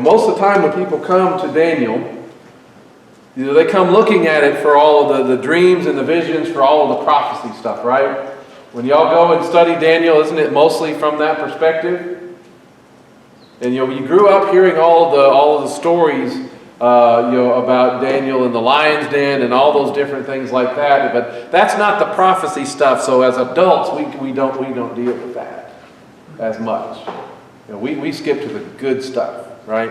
most of the time when people come to Daniel, they come looking at it for all of the dreams and the visions, for all of the prophecy stuff, right? When y'all go and study Daniel, isn't it mostly from that perspective? And you grew up hearing all of the stories, about Daniel and the lion's den and all those different things like that. But that's not the prophecy stuff. So as adults, we don't deal with that as much. We skip to the good stuff, right?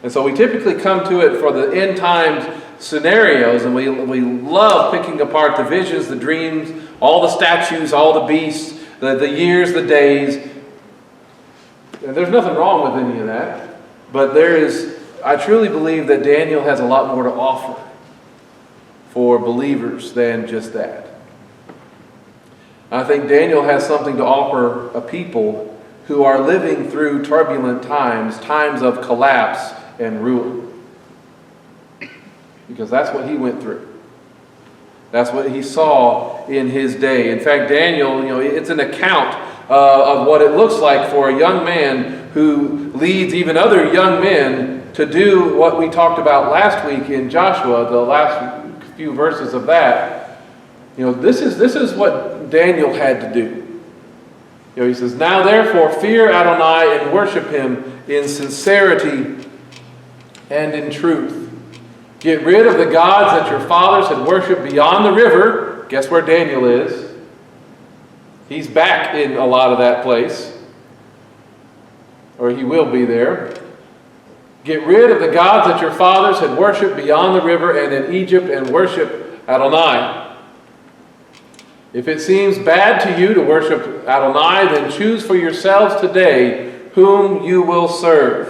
And so we typically come to it for the end times scenarios, and we love picking apart the visions, the dreams, all the statues, all the beasts, the years, the days. And there's nothing wrong with any of that. But I truly believe that Daniel has a lot more to offer for believers than just that. I think Daniel has something to offer a people who are living through turbulent times of collapse and ruin. Because that's what he went through. That's what he saw in his day. In fact, Daniel, it's an account of what it looks like for a young man who leads even other young men to do what we talked about last week in Joshua, the last few verses of that. This is what Daniel had to do. He says, "Now therefore fear Adonai and worship him in sincerity and in truth. Get rid of the gods that your fathers had worshipped beyond the river." Guess where Daniel is? He's back in a lot of that place. Or he will be there. "Get rid of the gods that your fathers had worshipped beyond the river and in Egypt, and worship Adonai. If it seems bad to you to worship Adonai, then choose for yourselves today whom you will serve.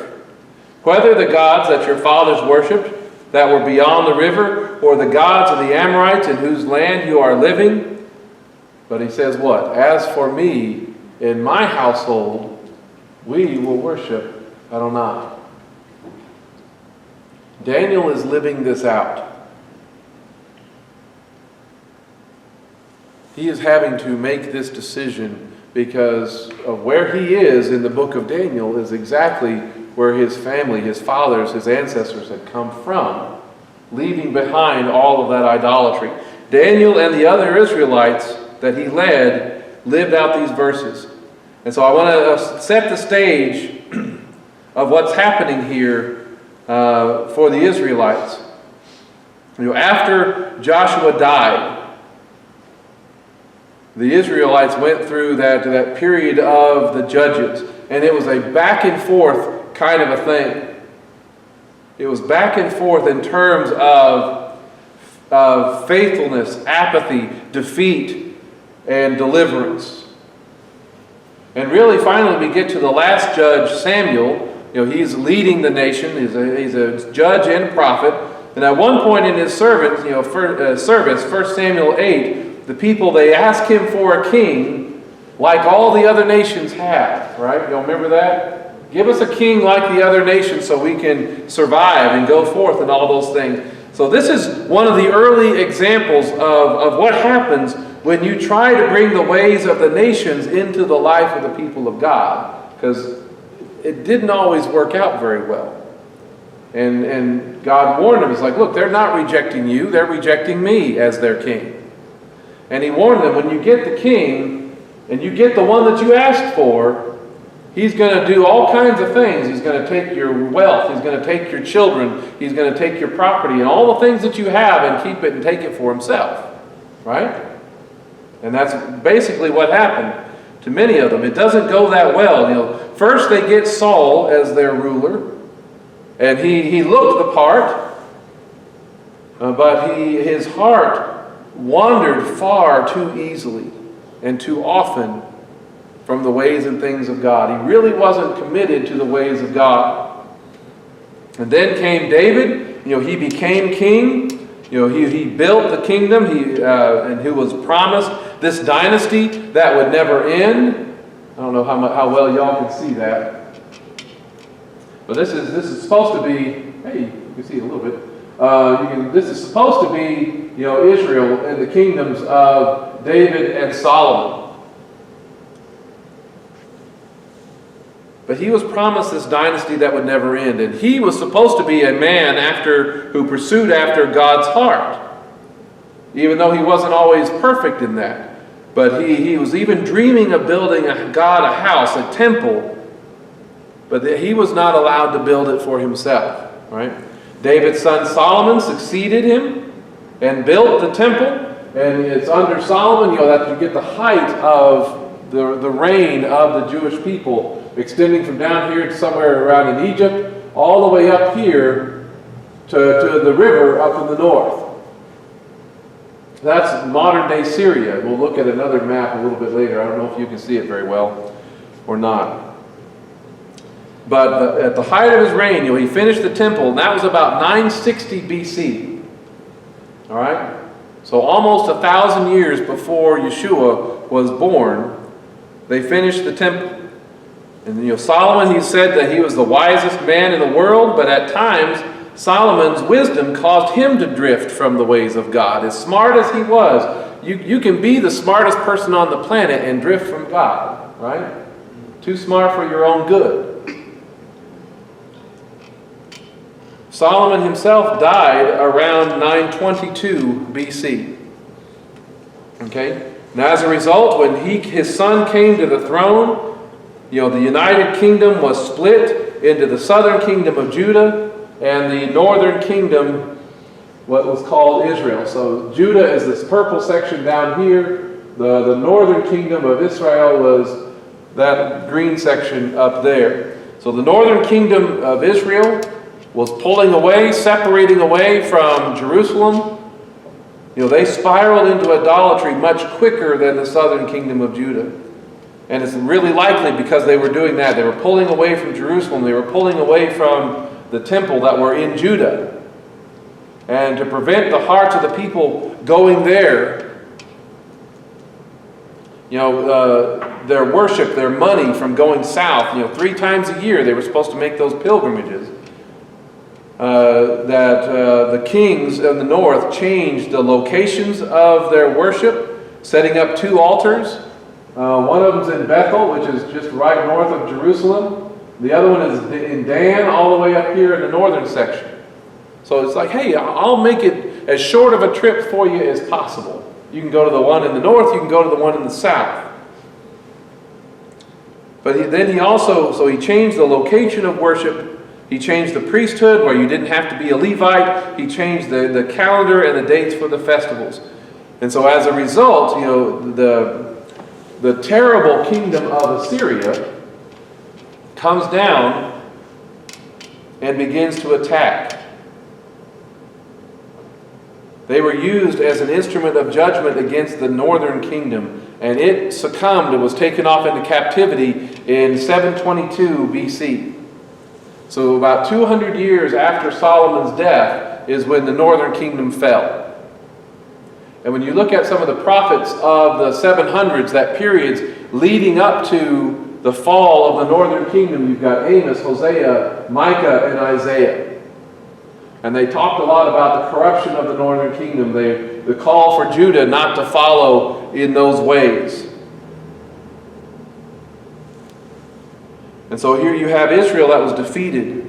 Whether the gods that your fathers worshipped that were beyond the river, or the gods of the Amorites in whose land you are living." But he says what? "As for me and my household, we will worship Adonai." Daniel is living this out. He is having to make this decision because of where he is in the book of Daniel is exactly where his family, his fathers, his ancestors had come from, leaving behind all of that idolatry. Daniel and the other Israelites that he led lived out these verses. And so I want to set the stage of what's happening here for the Israelites. After Joshua died, the Israelites went through that period of the judges, and it was a back and forth kind of a thing. It was back and forth in terms of faithfulness, apathy, defeat, and deliverance. And really, finally, we get to the last judge, Samuel. He's leading the nation. He's a judge and prophet. And at one point in his service, 1 Samuel 8, the people, they ask him for a king like all the other nations have, right? Y'all remember that? Give us a king like the other nations so we can survive and go forth and all those things. So this is one of the early examples of what happens when you try to bring the ways of the nations into the life of the people of God. Because it didn't always work out very well. And God warned them. It's like, look, they're not rejecting you. They're rejecting me as their king. And he warned them, when you get the king and you get the one that you asked for, he's going to do all kinds of things. He's going to take your wealth. He's going to take your children. He's going to take your property and all the things that you have and keep it and take it for himself. Right? And that's basically what happened to many of them. It doesn't go that well. First they get Saul as their ruler. And he looked the part. But his heart wandered far too easily and too often from the ways and things of God. He really wasn't committed to the ways of God. And then came David. He became king. He built the kingdom. And who was promised this dynasty that would never end. I don't know how well y'all can see that. But this is supposed to be. Hey, you can see it a little bit. This is supposed to be, Israel and the kingdoms of David and Solomon. But he was promised this dynasty that would never end. And he was supposed to be a man who pursued after God's heart. Even though he wasn't always perfect in that. But he was even dreaming of building God a house, a temple. But he was not allowed to build it for himself. Right? David's son Solomon succeeded him and built the temple. And it's under Solomon, that you get the height of the reign of the Jewish people, extending from down here to somewhere around in Egypt, all the way up here to the river up in the north. That's modern-day Syria. We'll look at another map a little bit later. I don't know if you can see it very well or not. But at the height of his reign, he finished the temple, and that was about 960 BC. All right? So almost 1,000 years before Yeshua was born, they finished the temple. And Solomon, he said that he was the wisest man in the world, but at times Solomon's wisdom caused him to drift from the ways of God. As smart as he was, you can be the smartest person on the planet and drift from God, right? Too smart for your own good. Solomon himself died around 922 BC. Okay? Now as a result, when his son came to the throne, the United Kingdom was split into the southern kingdom of Judah and the northern kingdom, what was called Israel. So Judah is this purple section down here. The northern kingdom of Israel was that green section up there. So the northern kingdom of Israel was pulling away, separating away from Jerusalem. They spiraled into idolatry much quicker than the southern kingdom of Judah. And it's really likely because they were doing that. They were pulling away from Jerusalem. They were pulling away from the temple that were in Judah. And to prevent the hearts of the people going there, their worship, their money from going south, 3 times a year they were supposed to make those pilgrimages. The kings in the north changed the locations of their worship, setting up 2 altars. One of them's in Bethel, which is just right north of Jerusalem. The other one is in Dan, all the way up here in the northern section. So it's like, hey, I'll make it as short of a trip for you as possible. You can go to the one in the north, you can go to the one in the south. But then he changed the location of worship. He changed the priesthood where you didn't have to be a Levite. He changed the calendar and the dates for the festivals. And so as a result, the terrible kingdom of Assyria comes down and begins to attack. They were used as an instrument of judgment against the northern kingdom, and it succumbed and was taken off into captivity in 722 BC. So about 200 years after Solomon's death is when the northern kingdom fell. And when you look at some of the prophets of the 700s, that period's leading up to the fall of the northern kingdom, you've got Amos, Hosea, Micah, and Isaiah. And they talked a lot about the corruption of the northern kingdom, the call for Judah not to follow in those ways. And so here you have Israel that was defeated.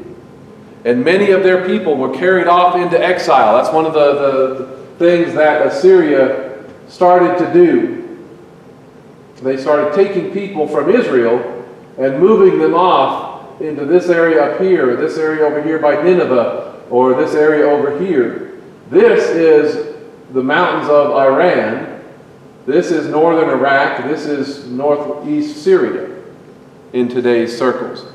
And many of their people were carried off into exile. That's one of the things that Assyria started to do. They started taking people from Israel and moving them off into this area up here, or this area over here by Nineveh, or this area over here. This is the mountains of Iran. This is northern Iraq. This is northeast Syria in today's circles.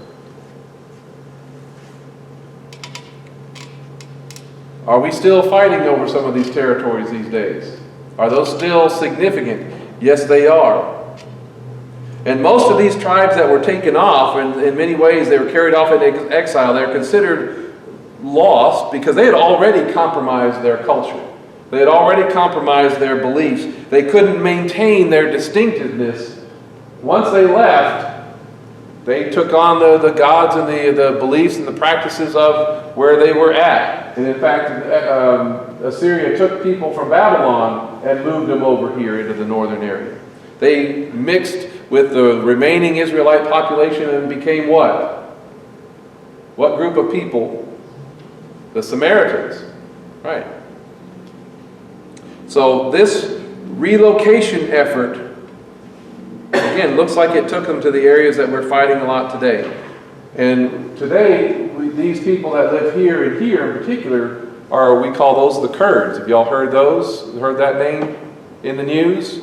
Are we still fighting over some of these territories these days? Are those still significant? Yes, they are. And most of these tribes that were taken off, in many ways they were carried off into exile, they're considered lost because they had already compromised their culture. They had already compromised their beliefs. They couldn't maintain their distinctiveness. Once they left, they took on the gods and the beliefs and the practices of where they were at. And in fact, Assyria took people from Babylon and moved them over here into the northern area. They mixed with the remaining Israelite population and became what? What group of people? The Samaritans. Right. So this relocation effort, again, looks like it took them to the areas that we're fighting a lot today. And today, these people that live here and here in particular we call those the Kurds. Have y'all heard those? Heard that name in the news?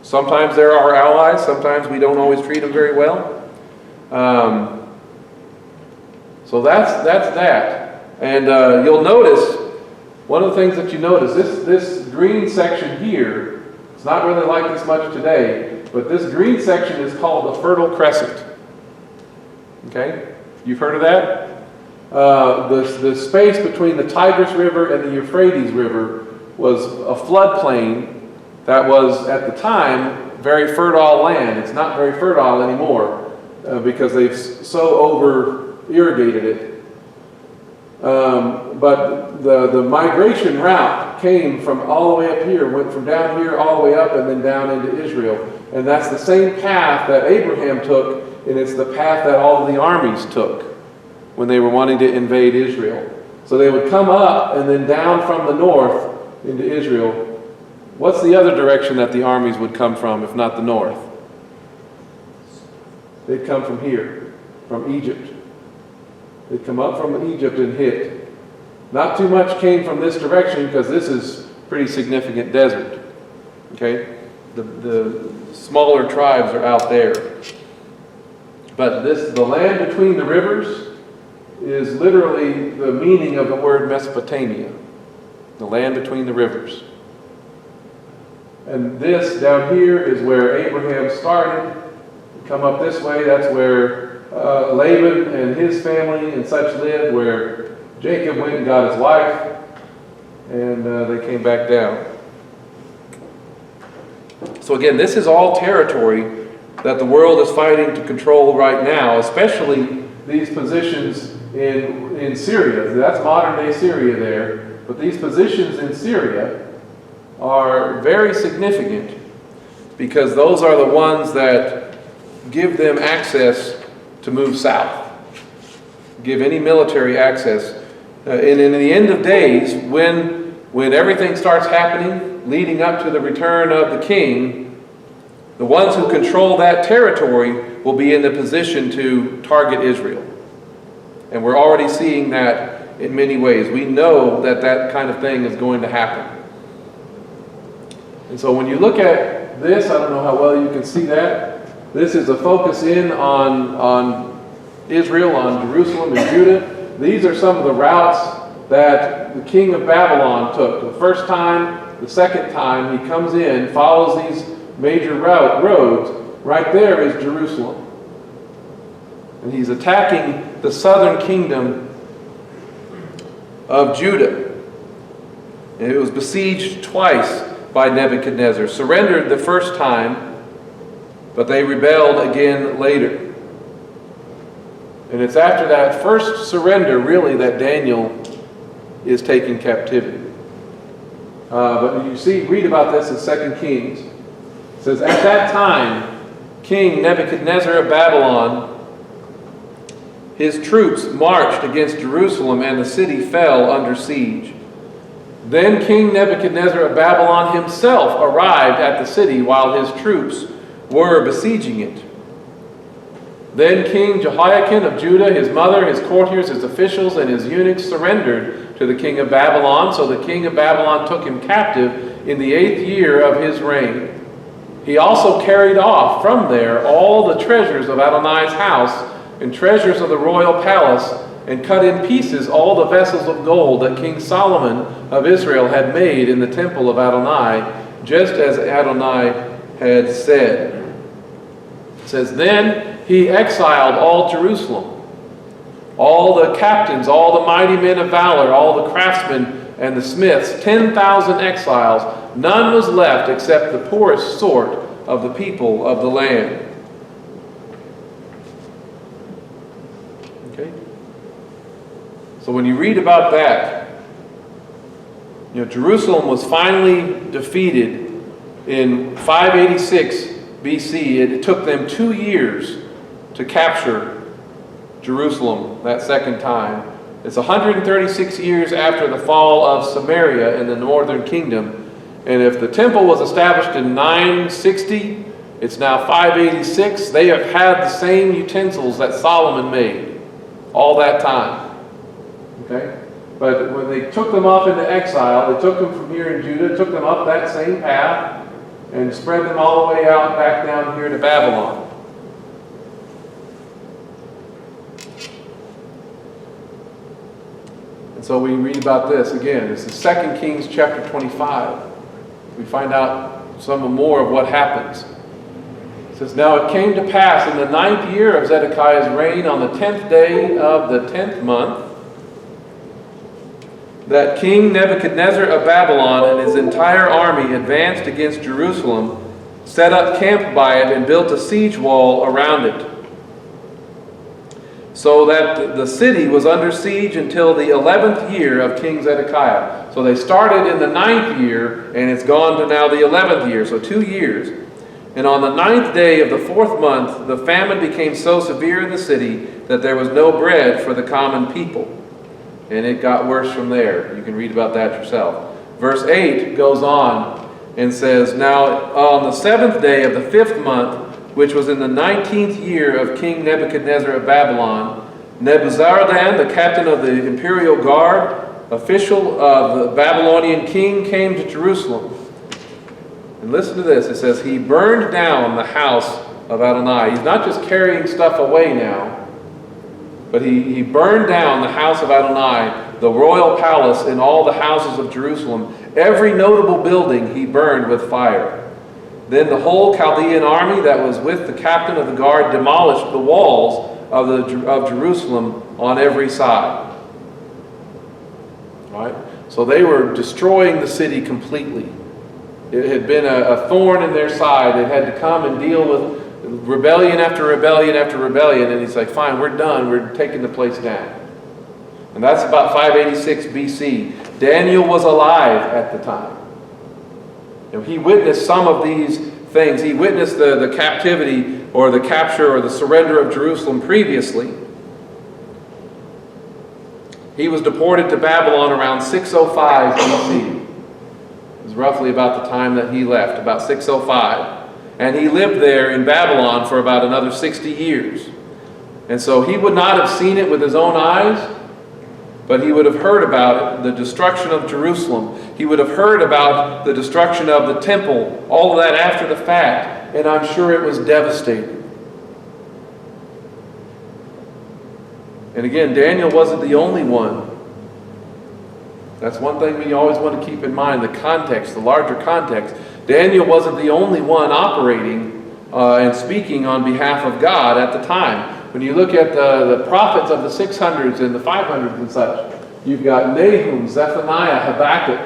Sometimes they're our allies. Sometimes we don't always treat them very well. So that's that. And you'll notice, one of the things that you notice, this green section here, it's not really like this much today, but this green section is called the Fertile Crescent. Okay? You've heard of that? The space between the Tigris River and the Euphrates River was a floodplain that was, at the time, very fertile land. It's not very fertile anymore because they've so over-irrigated it. But the migration route came from all the way up here, went from down here all the way up and then down into Israel. And that's the same path that Abraham took, and it's the path that all of the armies took when they were wanting to invade Israel. So they would come up and then down from the north into Israel. What's the other direction that the armies would come from, if not the north? They'd come from here, from Egypt. They'd come up from Egypt and hit. Not too much came from this direction because this is pretty significant desert. Okay? The smaller tribes are out there. But the land between the rivers is literally the meaning of the word Mesopotamia. The land between the rivers. And this down here is where Abraham started. Come up this way, that's where Laban and his family and such lived, where Jacob went and got his wife, and they came back down. So again, this is all territory that the world is fighting to control right now, especially these positions in Syria. That's modern-day Syria there. But these positions in Syria are very significant because those are the ones that give them access to move south, give any military access. And in the end of days, when everything starts happening, leading up to the return of the king, the ones who control that territory will be in the position to target Israel. And we're already seeing that in many ways. We know that that kind of thing is going to happen. And so when you look at this, I don't know how well you can see that. This is a focus in on Israel, on Jerusalem and Judah. These are some of the routes that the king of Babylon took. The first time, the second time, he comes in, follows these major roads. Right there is Jerusalem. And he's attacking the southern kingdom of Judah. And it was besieged twice by Nebuchadnezzar. Surrendered the first time, but they rebelled again later. And it's after that first surrender, really, that Daniel is taken captivity. But you read about this in 2 Kings. It says, at that time, King Nebuchadnezzar of Babylon, his troops marched against Jerusalem, and the city fell under siege. Then King Nebuchadnezzar of Babylon himself arrived at the city while his troops were besieging it. Then King Jehoiakim of Judah, his mother, his courtiers, his officials, and his eunuchs surrendered to the king of Babylon. So the king of Babylon took him captive in the 8th year of his reign. He also carried off from there all the treasures of Adonai's house and treasures of the royal palace, and cut in pieces all the vessels of gold that King Solomon of Israel had made in the temple of Adonai, just as Adonai had said. It says, then he exiled all Jerusalem, all the captains, all the mighty men of valor, all the craftsmen and the smiths, 10,000 exiles. None was left except the poorest sort of the people of the land. Okay? So when you read about that, Jerusalem was finally defeated in 586 BC, it took them 2 years to capture Jerusalem that second time. It's 136 years after the fall of Samaria in the northern kingdom. And if the temple was established in 960, it's now 586. They have had the same utensils that Solomon made all that time. Okay? But when they took them off into exile, they took them from here in Judah, took them up that same path, and spread them all the way out back down here to Babylon. And so we read about this again. This is 2 Kings chapter 25. We find out some more of what happens. It says, "Now it came to pass in the 9th year of Zedekiah's reign, on the 10th day of the 10th month, that King Nebuchadnezzar of Babylon and his entire army advanced against Jerusalem, set up camp by it, and built a siege wall around it, so that the city was under siege until the 11th year of King Zedekiah." So they started in the 9th year, and it's gone to now the 11th year, so 2 years. "And on the 9th day of the 4th month, the famine became so severe in the city that there was no bread for the common people." And it got worse from there. You can read about that yourself. Verse 8 goes on and says, "Now on the 7th day of the 5th month, which was in the 19th year of King Nebuchadnezzar of Babylon, Nebuzaradan, the captain of the imperial guard, official of the Babylonian king, came to Jerusalem." And listen to this. It says, "He burned down the house of Adonai." He's not just carrying stuff away now, but he burned down the house of Adonai, the royal palace, and all the houses of Jerusalem. Every notable building he burned with fire. Then the whole Chaldean army that was with the captain of the guard demolished the walls of Jerusalem on every side. Right? So they were destroying the city completely. It had been a thorn in their side. It had to come and deal with rebellion after rebellion after rebellion. And he's like, fine, we're done. We're taking the place down. And that's about 586 BC. Daniel was alive at the time. And he witnessed some of these things. He witnessed the captivity or the capture or the surrender of Jerusalem previously. He was deported to Babylon around 605 BC. It was roughly about the time that he left, about 605. And he lived there in Babylon for about another 60 years. And so he would not have seen it with his own eyes, but he would have heard about it, the destruction of Jerusalem. He would have heard about the destruction of the temple, all of that after the fact, and I'm sure it was devastating. And again, Daniel wasn't the only one. That's one thing we always want to keep in mind, the context, the larger context. Daniel wasn't the only one operating and speaking on behalf of God at the time. When you look at the prophets of the 600s and the 500s and such, you've got Nahum, Zephaniah, Habakkuk,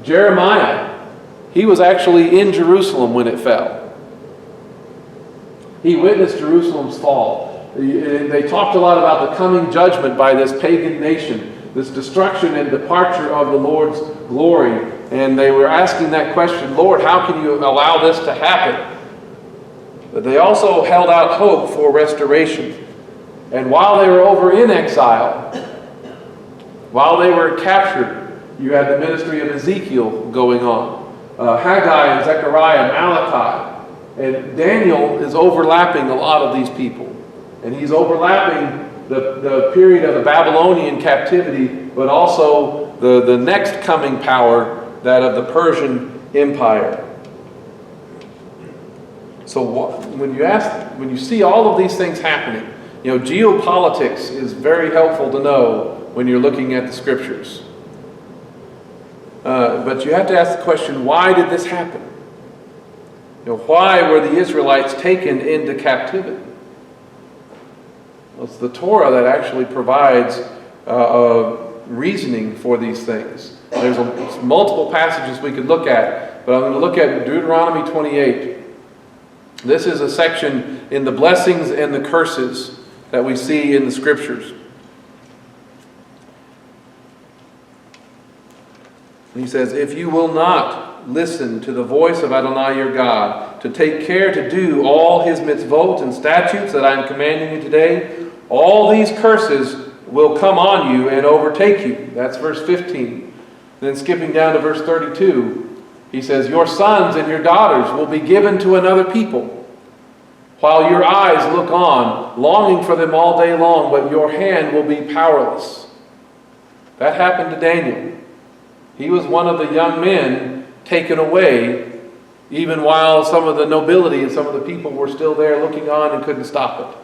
Jeremiah. He was actually in Jerusalem when it fell. He witnessed Jerusalem's fall. They talked a lot about the coming judgment by this pagan nation, this destruction and departure of the Lord's glory. And they were asking that question, Lord, how can you allow this to happen? But they also held out hope for restoration. And while they were over in exile, while they were captured, you had the ministry of Ezekiel going on. Haggai and Zechariah, Malachi. And Daniel is overlapping a lot of these people. And he's overlapping the period of the Babylonian captivity, but also the next coming power, that of the Persian Empire. So when you see all of these things happening, geopolitics is very helpful to know when you're looking at the scriptures. But you have to ask the question, why did this happen? Why were the Israelites taken into captivity? Well, it's the Torah that actually provides reasoning for these things. There's multiple passages we could look at, but I'm going to look at Deuteronomy 28. This is a section in the blessings and the curses that we see in the scriptures. He says, "If you will not listen to the voice of Adonai your God, to take care to do all his mitzvot and statutes that I am commanding you today, all these curses will come on you and overtake you. That's verse 15. Then skipping down to verse 32, he says, your sons and your daughters will be given to another people, while your eyes look on, longing for them all day long, but your hand will be powerless. That happened to Daniel. He was one of the young men taken away, even while some of the nobility and some of the people were still there looking on and couldn't stop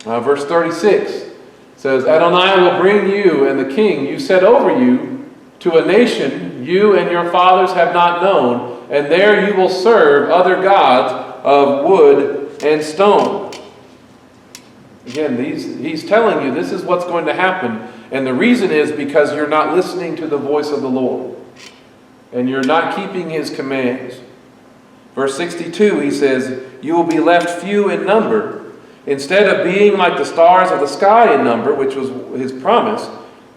it. Verse 36 says, Adonai will bring you and the king you set over you to a nation you and your fathers have not known, and there you will serve other gods of wood and stone. Again, he's telling you this is what's going to happen. And the reason is because you're not listening to the voice of the Lord. And you're not keeping his commands. Verse 62, he says, you will be left few in number. Instead of being like the stars of the sky in number, which was his promise,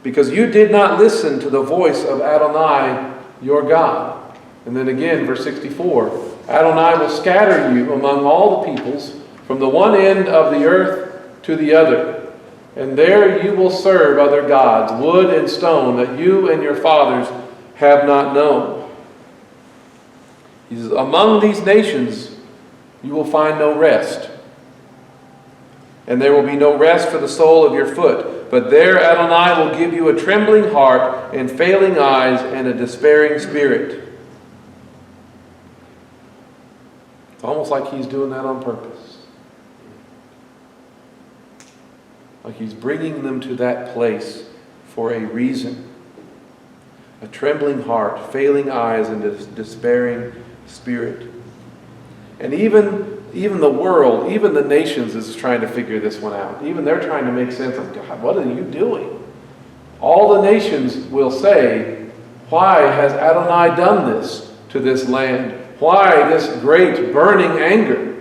because you did not listen to the voice of Adonai, your God. And then again, verse 64, Adonai will scatter you among all the peoples, from the one end of the earth to the other. And there you will serve other gods, wood and stone, that you and your fathers have not known. He says, among these nations you will find no rest. And there will be no rest for the sole of your foot. But there Adonai will give you a trembling heart and failing eyes and a despairing spirit. It's almost like he's doing that on purpose. Like he's bringing them to that place for a reason. A trembling heart, failing eyes, and a despairing spirit. And even the world, even the nations is trying to figure this one out. Even they're trying to make sense of, God, what are you doing? All the nations will say, why has Adonai done this to this land? Why this great burning anger?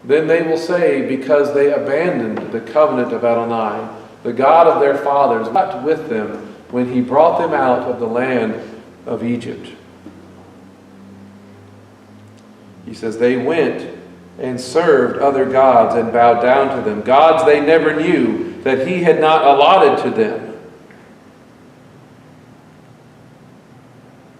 Then they will say, because they abandoned the covenant of Adonai, the God of their fathers, not with them when he brought them out of the land of Egypt. He says, they went and served other gods and bowed down to them, gods they never knew, that he had not allotted to them.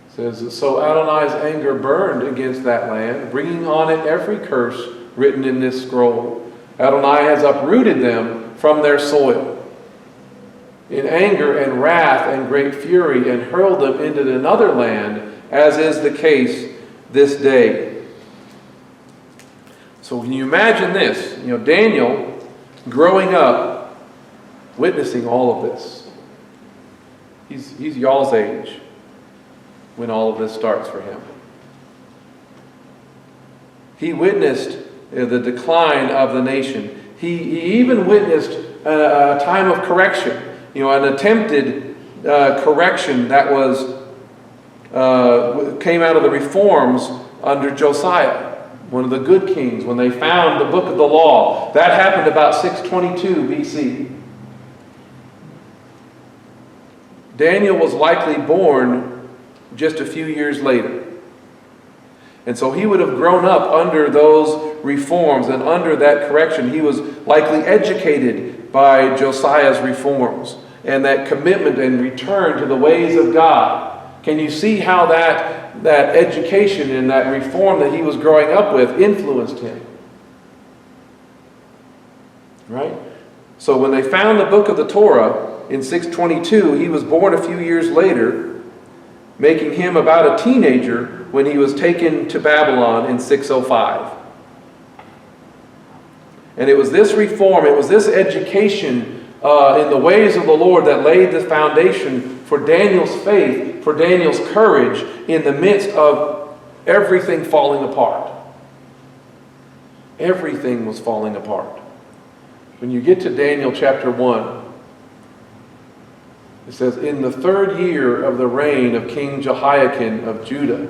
It says, so Adonai's anger burned against that land, bringing on it every curse written in this scroll. Adonai has uprooted them from their soil in anger and wrath and great fury, and hurled them into another land, as is the case this day. So can you imagine this? Daniel growing up, witnessing all of this. He's y'all's age when all of this starts for him. He witnessed the decline of the nation. He even witnessed a time of correction, an attempted correction that came out of the reforms under Josiah, one of the good kings, when they found the book of the law. That happened about 622 BC. Daniel was likely born just a few years later. And so he would have grown up under those reforms and under that correction. He was likely educated by Josiah's reforms and that commitment and return to the ways of God. Can you see how that education and that reform that he was growing up with influenced him? Right? So when they found the book of the Torah in 622, he was born a few years later, making him about a teenager when he was taken to Babylon in 605. And it was this reform, it was this education in the ways of the Lord that laid the foundation for Daniel's faith, for Daniel's courage in the midst of everything falling apart. Everything was falling apart. When you get to Daniel chapter 1, it says, in the 3rd year of the reign of King Jehoiakim of Judah,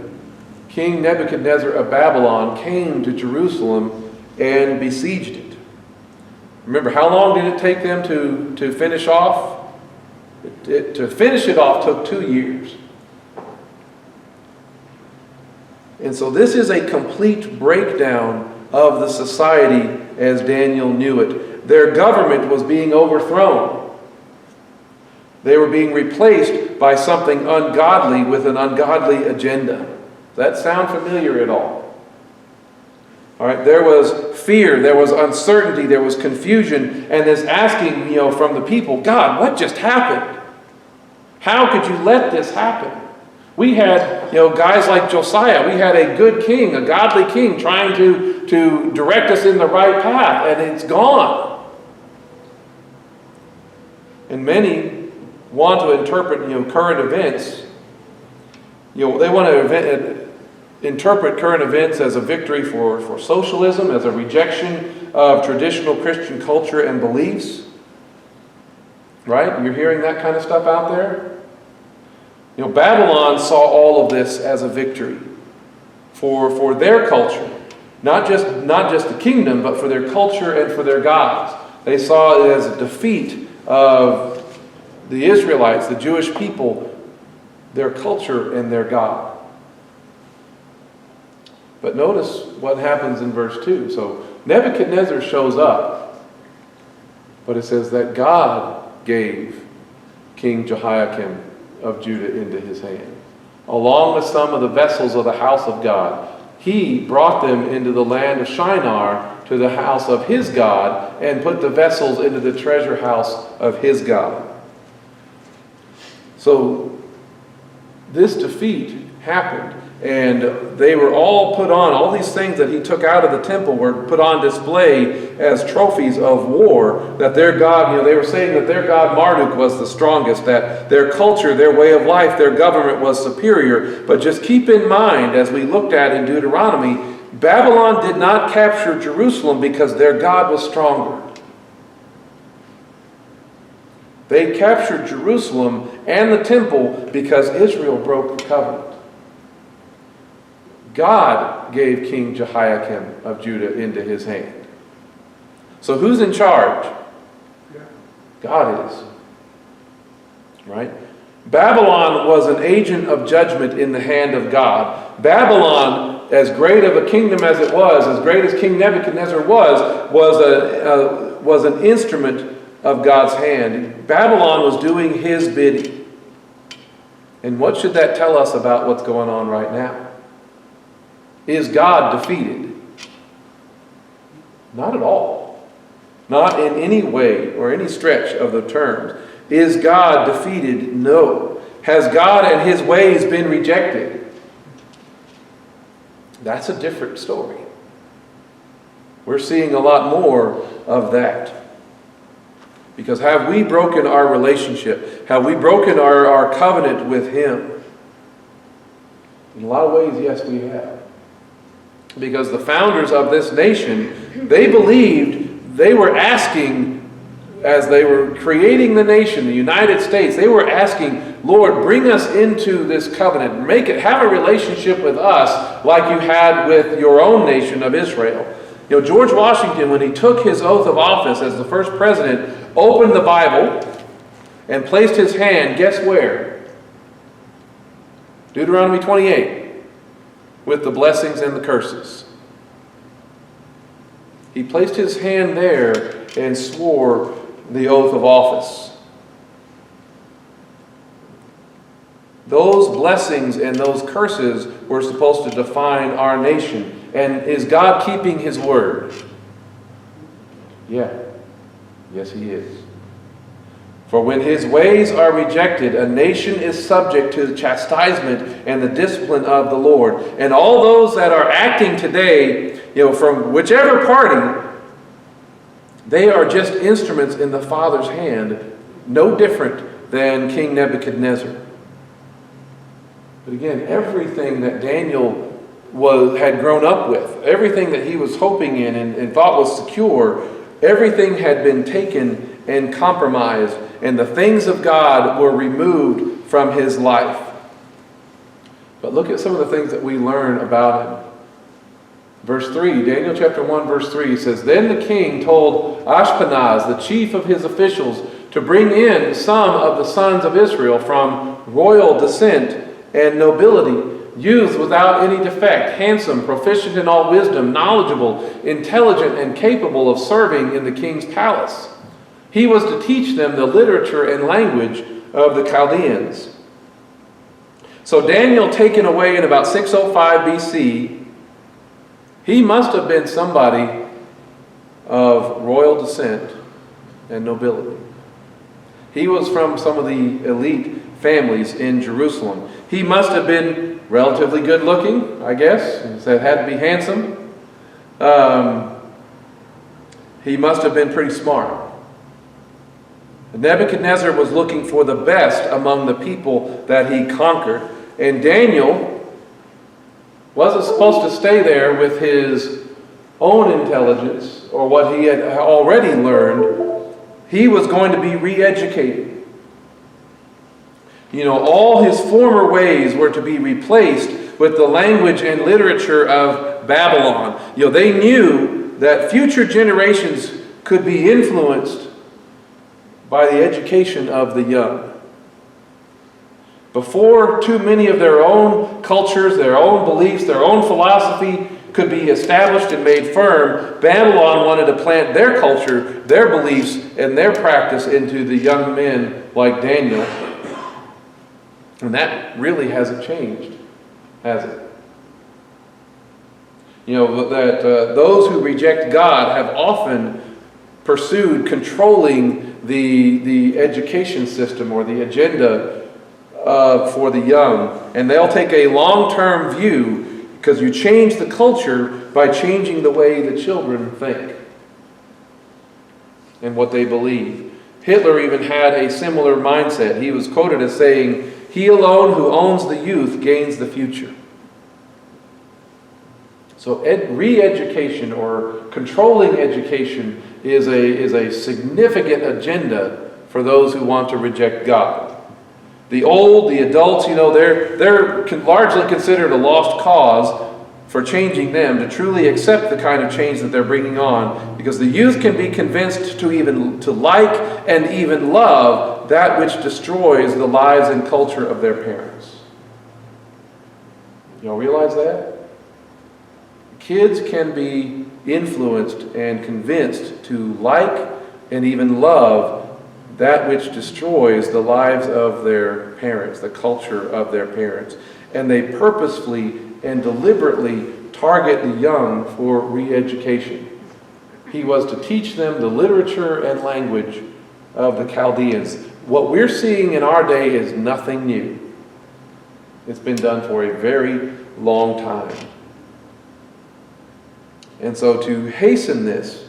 King Nebuchadnezzar of Babylon came to Jerusalem and besieged it. Remember, how long did it take them to finish off? To finish it off took 2 years. And so this is a complete breakdown of the society as Daniel knew it. Their government was being overthrown. They were being replaced by something ungodly with an ungodly agenda. Does that sound familiar at all? All right, there was fear, there was uncertainty, there was confusion, and this asking, from the people, God, what just happened? How could you let this happen? We had, guys like Josiah. We had a good king, a godly king, trying to direct us in the right path, and it's gone. And many want to interpret, current events. They want to interpret current events as a victory for socialism, as a rejection of traditional Christian culture and beliefs. Right? You're hearing that kind of stuff out there? Babylon saw all of this as a victory for their culture. Not just the kingdom, but for their culture and for their gods. They saw it as a defeat of the Israelites, the Jewish people, their culture and their God. But notice what happens in verse 2. So Nebuchadnezzar shows up, but it says that God gave King Jehoiakim of Judah into his hand, along with some of the vessels of the house of God. He brought them into the land of Shinar to the house of his God, and put the vessels into the treasure house of his God. So this defeat happened, and they were all put on, all these things that he took out of the temple were put on display as trophies of war, that their God, they were saying that their God Marduk was the strongest, that their culture, their way of life, their government was superior. But just keep in mind, as we looked at in Deuteronomy, Babylon did not capture Jerusalem because their God was stronger. They captured Jerusalem and the temple because Israel broke the covenant. God gave King Jehoiakim of Judah into his hand. So who's in charge? God is. Right? Babylon was an agent of judgment in the hand of God. Babylon, as great of a kingdom as it was, as great as King Nebuchadnezzar was an instrument of God's hand. Babylon was doing his bidding. And what should that tell us about what's going on right now? Is God defeated? Not at all. Not in any way or any stretch of the terms. Is God defeated? No. Has God and his ways been rejected? That's a different story. We're seeing a lot more of that. Because have we broken our relationship? Have we broken our covenant with him? In a lot of ways, yes, we have. Because the founders of this nation, they believed, they were asking, as they were creating the nation, the United States, they were asking, Lord, bring us into this covenant. Have a relationship with us like you had with your own nation of Israel. George Washington, when he took his oath of office as the first president, opened the Bible and placed his hand, guess where? Deuteronomy 28. With the blessings and the curses. He placed his hand there and swore the oath of office. Those blessings and those curses were supposed to define our nation. And is God keeping his word? Yeah. Yes, he is. For when his ways are rejected, a nation is subject to the chastisement and the discipline of the Lord. And all those that are acting today, from whichever party, they are just instruments in the Father's hand, no different than King Nebuchadnezzar. But again, everything that Daniel had grown up with, everything that he was hoping in and thought was secure, everything had been taken and compromised, and the things of God were removed from his life. But look at some of the things that we learn about him. Verse 3, Daniel chapter 1, verse 3 says, Then the king told Ashpenaz, the chief of his officials, to bring in some of the sons of Israel from royal descent and nobility, youth without any defect, handsome, proficient in all wisdom, knowledgeable, intelligent, and capable of serving in the king's palace. He was to teach them the literature and language of the Chaldeans. So Daniel, taken away in about 605 BC, he must have been somebody of royal descent and nobility. He was from some of the elite families in Jerusalem. He must have been relatively good looking, I guess. He had to be handsome. He must have been pretty smart. Nebuchadnezzar was looking for the best among the people that he conquered. And Daniel wasn't supposed to stay there with his own intelligence or what he had already learned. He was going to be re-educated. All his former ways were to be replaced with the language and literature of Babylon. They knew that future generations could be influenced by the education of the young. Before too many of their own cultures, their own beliefs, their own philosophy could be established and made firm, Babylon wanted to plant their culture, their beliefs, and their practice into the young men like Daniel. And that really hasn't changed, has it? Those who reject God have often pursued controlling the education system or the agenda for the young. And they'll take a long-term view because you change the culture by changing the way the children think and what they believe. Hitler even had a similar mindset. He was quoted as saying, "He alone who owns the youth gains the future." So re-education or controlling education is a significant agenda for those who want to reject God. The old, the adults, they're largely considered a lost cause for changing them to truly accept the kind of change that they're bringing on, because the youth can be convinced to like and even love that which destroys the lives and culture of their parents. Y'all realize that? Kids can be influenced and convinced to like and even love that which destroys the lives of their parents, the culture of their parents. And they purposefully and deliberately target the young for re-education. He was to teach them the literature and language of the Chaldeans. What we're seeing in our day is nothing new. It's been done for a very long time. And so to hasten this,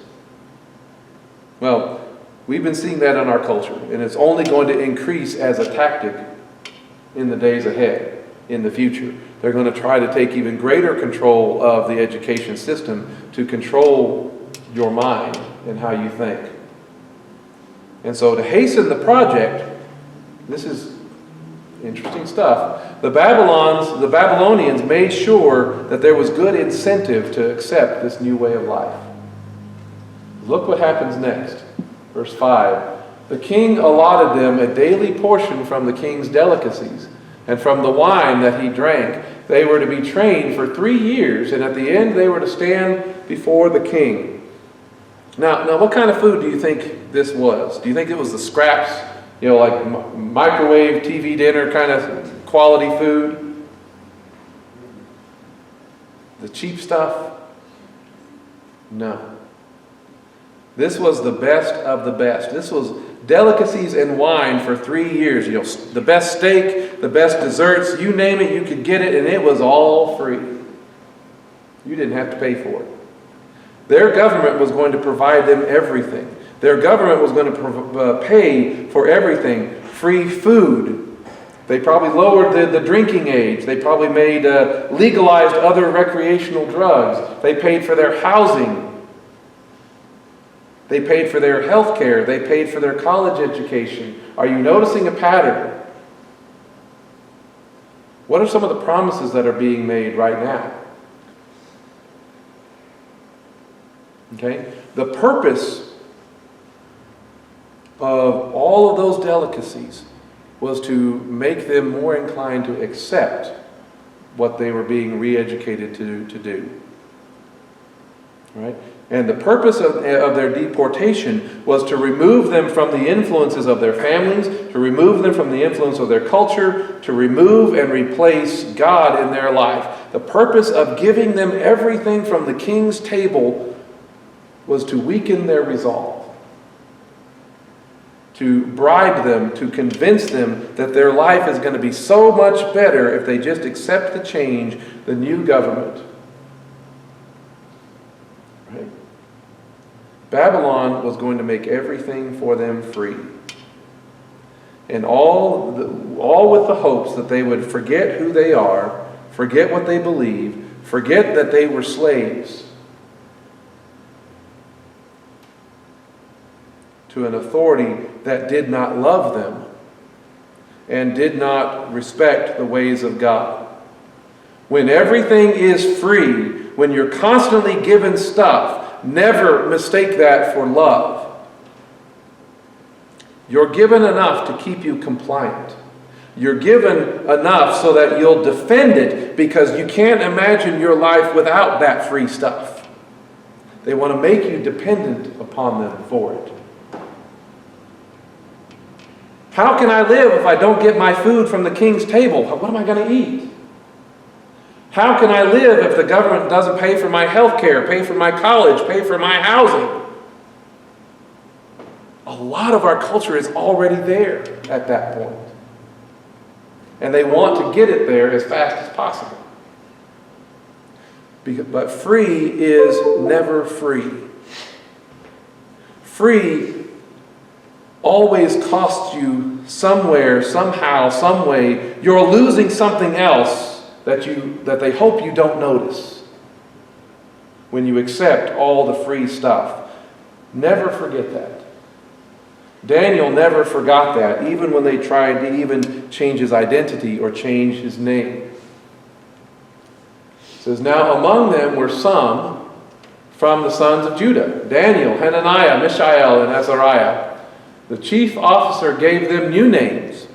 we've been seeing that in our culture, and it's only going to increase as a tactic in the days ahead, in the future. They're going to try to take even greater control of the education system to control your mind and how you think. And so to hasten the project, this is interesting stuff. The Babylonians made sure that there was good incentive to accept this new way of life. Look what happens next. Verse 5. The king allotted them a daily portion from the king's delicacies, and from the wine that he drank. They were to be trained for 3 years, and at the end they were to stand before the king. Now, what kind of food do you think this was? Do you think it was the scraps, like microwave TV dinner kind of quality food? The cheap stuff? No. This was the best of the best. This was delicacies and wine for 3 years. The best steak, the best desserts, you name it, you could get it, and it was all free. You didn't have to pay for it. Their government was going to provide them everything. Their government was going to pay for everything. Free food. They probably lowered the drinking age. They probably made legalized other recreational drugs. They paid for their housing. They paid for their health care. They paid for their college education. Are you noticing a pattern? What are some of the promises that are being made right now? Okay? The purpose of all of those delicacies was to make them more inclined to accept what they were being re-educated to do. Right? And the purpose of their deportation was to remove them from the influences of their families, to remove them from the influence of their culture, to remove and replace God in their life. The purpose of giving them everything from the king's table was to weaken their resolve, to bribe them, to convince them that their life is going to be so much better if they just accept the change, the new government. Right? Babylon was going to make everything for them free. And all with the hopes that they would forget who they are, forget what they believe, forget that they were slaves to an authority that did not love them and did not respect the ways of God. When everything is free, when you're constantly given stuff, never mistake that for love. You're given enough to keep you compliant. You're given enough so that you'll defend it because you can't imagine your life without that free stuff. They want to make you dependent upon them for it. How can I live if I don't get my food from the king's table? What am I going to eat? How can I live if the government doesn't pay for my health care, pay for my college, pay for my housing? A lot of our culture is already there at that point. And they want to get it there as fast as possible. But free is never free. Free always costs you somewhere, somehow, some way. You're losing something else that they hope you don't notice when you accept all the free stuff. Never forget that. Daniel never forgot that, even when they tried to even change his identity or change his name. It says, now among them were some from the sons of Judah, Daniel, Hananiah, Mishael, and Azariah. The chief officer gave them new names.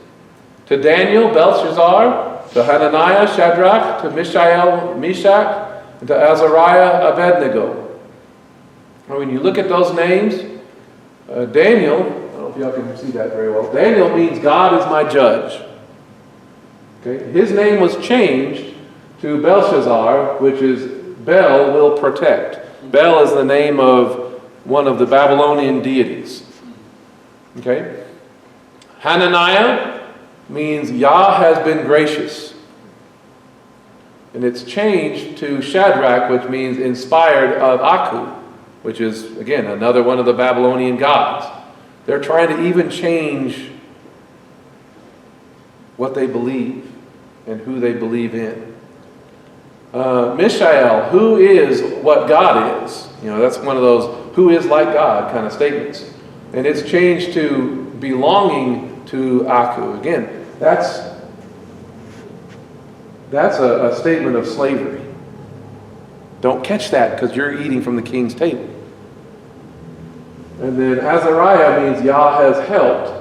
To Daniel, Belshazzar; to Hananiah, Shadrach; to Mishael, Meshach; and to Azariah, Abednego. Now, when you look at those names, Daniel, I don't know if y'all can see that very well. Daniel means God is my judge. Okay? His name was changed to Belshazzar, which is Bel will protect. Bel is the name of one of the Babylonian deities. Okay? Hananiah means Yah has been gracious. And it's changed to Shadrach, which means inspired of Aku, which is, again, another one of the Babylonian gods. They're trying to even change what they believe and who they believe in. Mishael, who is what God is. You know, that's one of those who is like God kind of statements. And it's changed to belonging to Aku. Again, that's a statement of slavery. Don't catch that because you're eating from the king's table. And then Azariah means Yah has helped.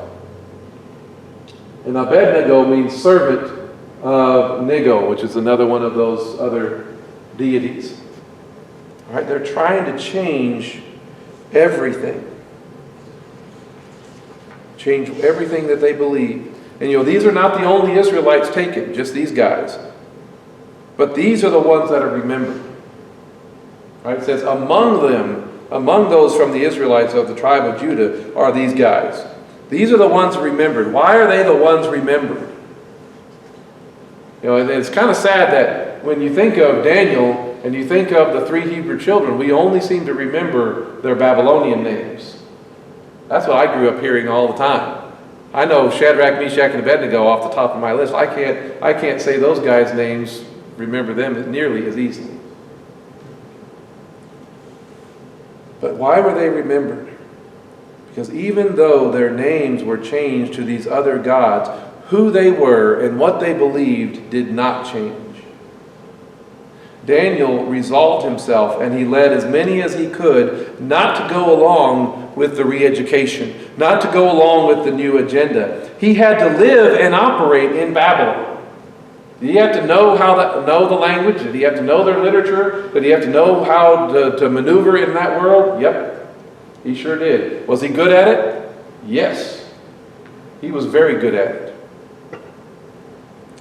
And Abednego means servant of Nego, which is another one of those other deities. All right, they're trying to change everything. Change everything that they believe. And you know, these are not the only Israelites taken, just these guys. But these are the ones that are remembered. Right? It says, among those from the Israelites of the tribe of Judah are these guys. These are the ones remembered. Why are they the ones remembered? You know, it's kind of sad that when you think of Daniel and you think of the 3 Hebrew children, we only seem to remember their Babylonian names. That's what I grew up hearing all the time. I know Shadrach, Meshach, and Abednego off the top of my list. I can't say those guys' names, remember them nearly as easily. But why were they remembered? Because even though their names were changed to these other gods, who they were and what they believed did not change. Daniel resolved himself, and he led as many as he could not to go along with the re-education, not to go along with the new agenda. He had to live and operate in Babylon. Did he have to know know the language? Did he have to know their literature? Did he have to know how to maneuver in that world? Yep, he sure did. Was he good at it? Yes, he was very good at it.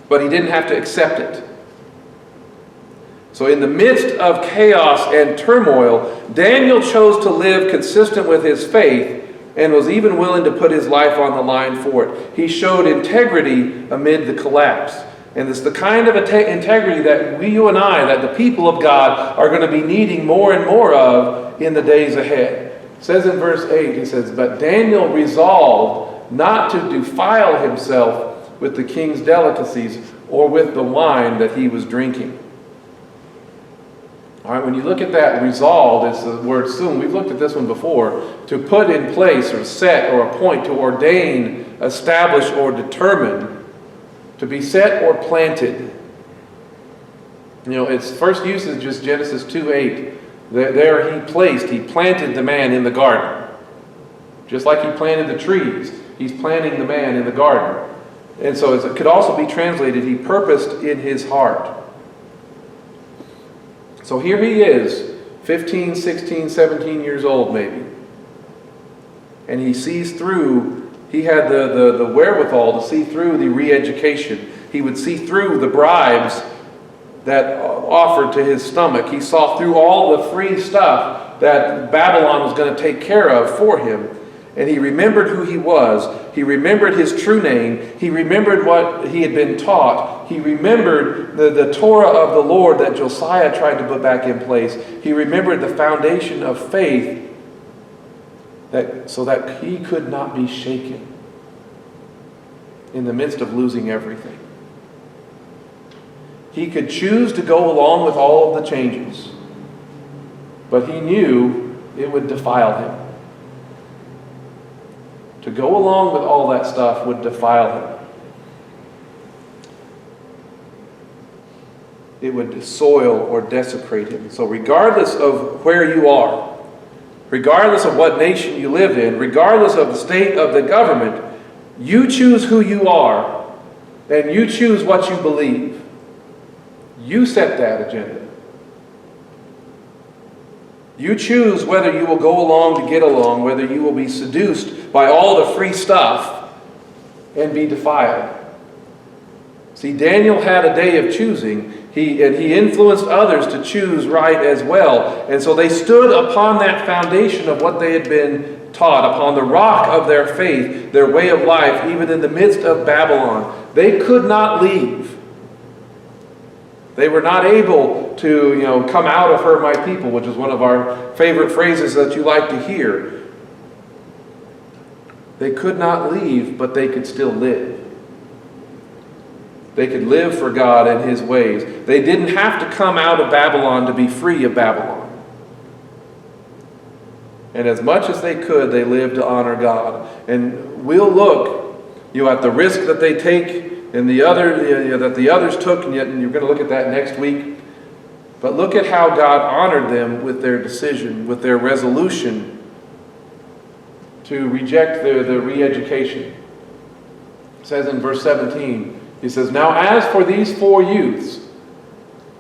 But he didn't have to accept it. So in the midst of chaos and turmoil, Daniel chose to live consistent with his faith and was even willing to put his life on the line for it. He showed integrity amid the collapse. And it's the kind of integrity that you and I, that the people of God, are going to be needing more and more of in the days ahead. It says in verse 8, he says, "But Daniel resolved not to defile himself with the king's delicacies or with the wine that he was drinking." All right, when you look at that, resolved is the word soon. We've looked at this one before. To put in place or set or appoint, to ordain, establish or determine, to be set or planted. You know, its first usage is Genesis 2:8. There he planted the man in the garden. Just like he planted the trees, he's planting the man in the garden. And so it could also be translated, he purposed in his heart. So here he is, 15, 16, 17 years old maybe. And he sees through, he had the wherewithal to see through the re-education. He would see through the bribes that offered to his stomach. He saw through all the free stuff that Babylon was going to take care of for him. And he remembered who he was. He remembered his true name. He remembered what he had been taught. He remembered the Torah of the Lord that Josiah tried to put back in place. He remembered the foundation of faith so that he could not be shaken in the midst of losing everything. He could choose to go along with all of the changes, but he knew it would defile him. To go along with all that stuff would defile him. It would soil or desecrate him. So regardless of where you are, regardless of what nation you live in, regardless of the state of the government, you choose who you are and you choose what you believe. You set that agenda. You choose whether you will go along to get along, whether you will be seduced by all the free stuff and be defiled. See, Daniel had a day of choosing. He influenced others to choose right as well. And so they stood upon that foundation of what they had been taught, upon the rock of their faith, their way of life, even in the midst of Babylon. They could not leave. They were not able to, come out of her, my people, which is one of our favorite phrases that you like to hear. They could not leave, but they could still live. They could live for God and His ways. They didn't have to come out of Babylon to be free of Babylon. And as much as they could, they lived to honor God. And we'll look, at the risk that they take and that the others took, and you're going to look at that next week. But look at how God honored them with their decision, with their resolution to reject the re-education. It says in verse 17, he says, "Now as for these 4 youths,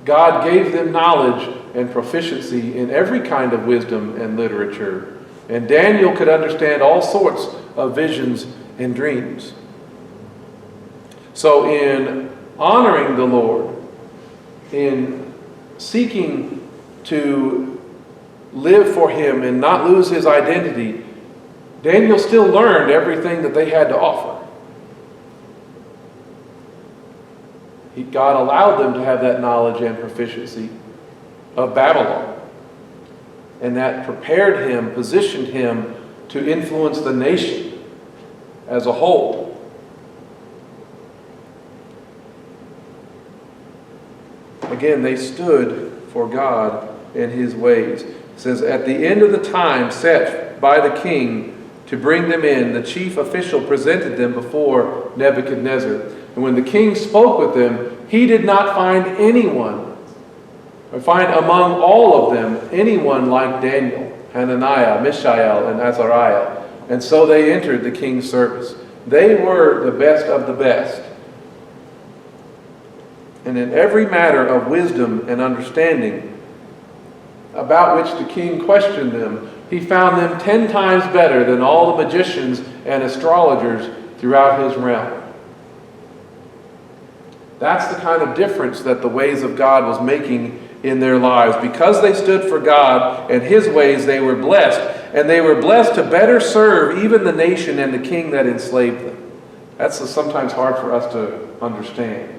God gave them knowledge and proficiency in every kind of wisdom and literature. And Daniel could understand all sorts of visions and dreams." So in honoring the Lord, in seeking to live for Him and not lose his identity, Daniel still learned everything that they had to offer. God allowed them to have that knowledge and proficiency of Babylon. And that prepared him, positioned him to influence the nation as a whole. Again, they stood for God and His ways. It says, "At the end of the time set by the king to bring them in, the chief official presented them before Nebuchadnezzar. And when the king spoke with them, he did not find anyone, or find among all of them anyone like Daniel, Hananiah, Mishael, and Azariah. And so they entered the king's service." They were the best of the best. and in every matter of wisdom and understanding, about which the king questioned them, he found them 10 times better than all the magicians and astrologers throughout his realm. That's the kind of difference that the ways of God was making in their lives. Because they stood for God and his ways, they were blessed. And they were blessed to better serve even the nation and the king that enslaved them. That's sometimes hard for us to understand.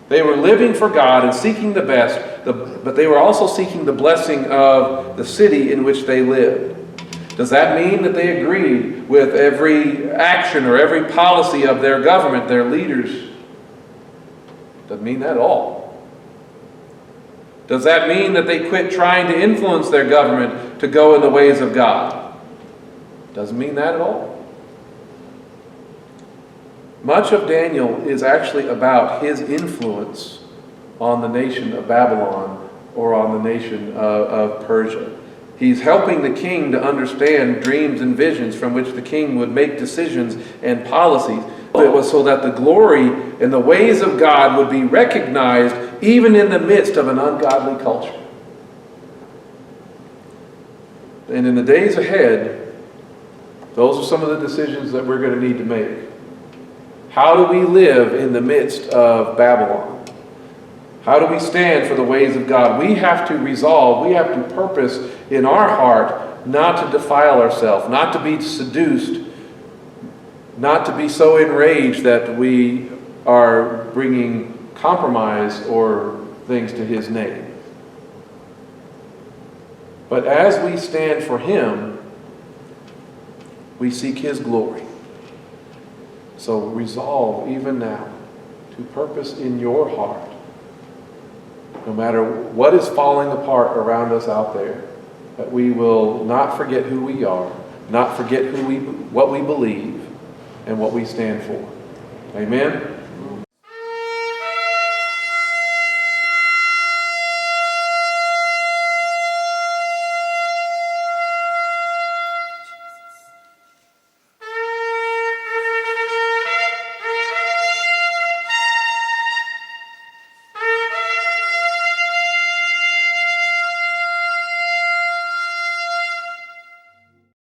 They were living for God and seeking the best, but they were also seeking the blessing of the city in which they lived. Does that mean that they agreed with every action or every policy of their government, their leaders? Doesn't mean that at all. Does that mean that they quit trying to influence their government to go in the ways of God? Doesn't mean that at all. Much of Daniel is actually about his influence on the nation of Babylon or on the nation of Persia. He's helping the king to understand dreams and visions from which the king would make decisions and policies. It was so that the glory and the ways of God would be recognized even in the midst of an ungodly culture. And in the days ahead, those are some of the decisions that we're going to need to make. How do we live in the midst of Babylon? How do we stand for the ways of God? We have to resolve, we have to purpose in our heart not to defile ourselves, not to be seduced, not to be so enraged that we are bringing compromise or things to his name. But as we stand for him, we seek his glory. So resolve even now to purpose in your heart, no matter what is falling apart around us out there, that we will not forget who we are, not forget what we believe, and what we stand for. Amen?